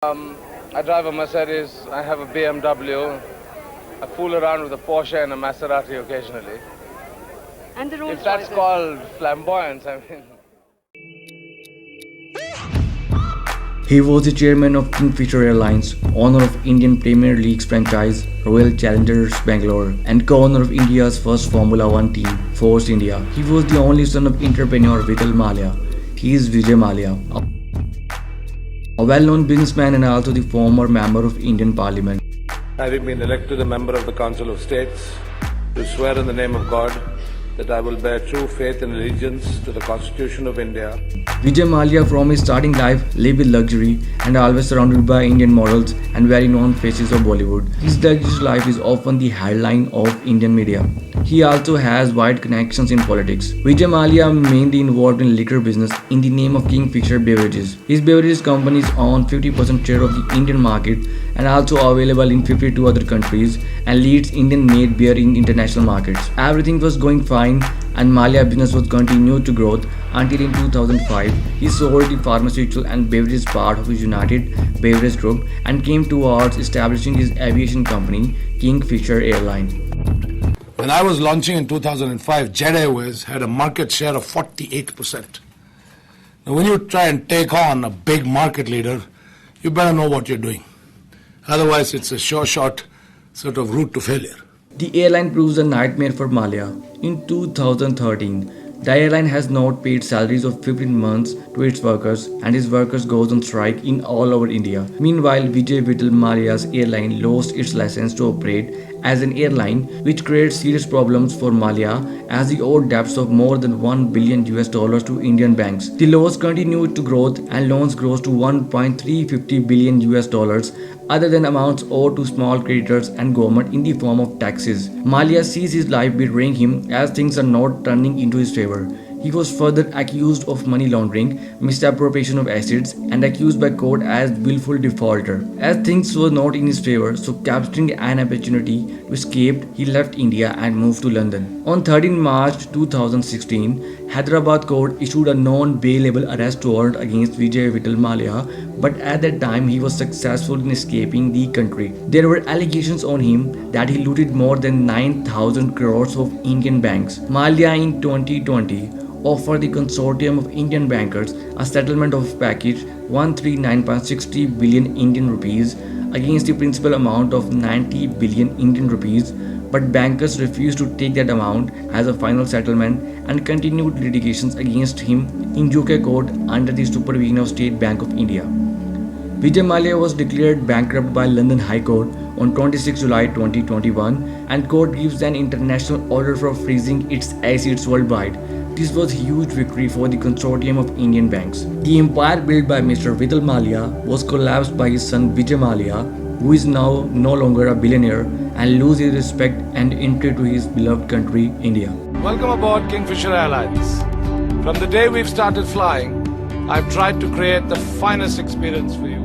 I drive a Mercedes, I have a BMW, I fool around with a Porsche and a Maserati occasionally. And the Rolls If that's Royces. called flamboyance, I mean... He was the chairman of KingFisher Airlines, owner of Indian Premier League franchise Royal Challengers Bangalore, and co-owner of India's first Formula One team, Force India. He was the only son of entrepreneur Vital Mallaya. He is Vijay Mallaya, a well-known businessman and also the former member of Indian Parliament. Having been elected a member of the Council of States, do swear in the name of God that I will bear true faith and allegiance to the Constitution of India. Vijay Mallya from his starting life lived with luxury and always surrounded by Indian models and very known faces of Bollywood. His luxurious life is often the headline of Indian media. He also has wide connections in politics. Vijay Mallya mainly involved in liquor business in the name of KingFisher Beverages. His beverages companies own 50% share of the Indian market and also available in 52 other countries and leads Indian-made beer in international markets. Everything was going fine and Mallya business was continued to grow until in 2005 he sold the pharmaceutical and beverages part of his United Beverage Group and came towards establishing his aviation company KingFisher Airline. When I was launching in 2005, Jet Airways had a market share of 48%. Now when you try and take on a big market leader, you better know what you're doing. Otherwise it's a sure shot sort of route to failure. The airline proves a nightmare for Mallya. In 2013, the airline has not paid salaries of 15 months to its workers and his workers goes on strike in all over India. Meanwhile, Vijay Vital Mallaya's airline lost its license to operate as an airline, which creates serious problems for Mallya as he owed debts of more than $1 billion to Indian banks. The loss continued to grow and loans rose to $1.350 billion other than amounts owed to small creditors and government in the form of taxes. Mallya sees his life betraying him as things are not turning into his favor. He was further accused of money laundering, misappropriation of assets, and accused by court as willful defaulter. As things were not in his favor, so capturing an opportunity to escape, he left India and moved to London. On 13 March 2016, Hyderabad court issued a non-bailable arrest warrant against Vijay Vital Mallya, but at that time he was successful in escaping the country. There were allegations on him that he looted more than 9,000 crores of Indian banks. Mallya in 2020 offered the consortium of Indian bankers a settlement of package 139.60 billion Indian rupees against the principal amount of 90 billion Indian rupees, but bankers refused to take that amount as a final settlement and continued litigations against him in UK court under the supervision of State Bank of India. Vijay Mallya was declared bankrupt by London High Court on 26 July 2021 and court gives an international order for freezing its assets worldwide. This was a huge victory for the consortium of Indian banks. The empire built by Mr. Vital Mallya was collapsed by his son Vijay Mallya, who is now no longer a billionaire and loses respect and entry to his beloved country, India. Welcome aboard KingFisher Airlines. From the day we've started flying, I've tried to create the finest experience for you.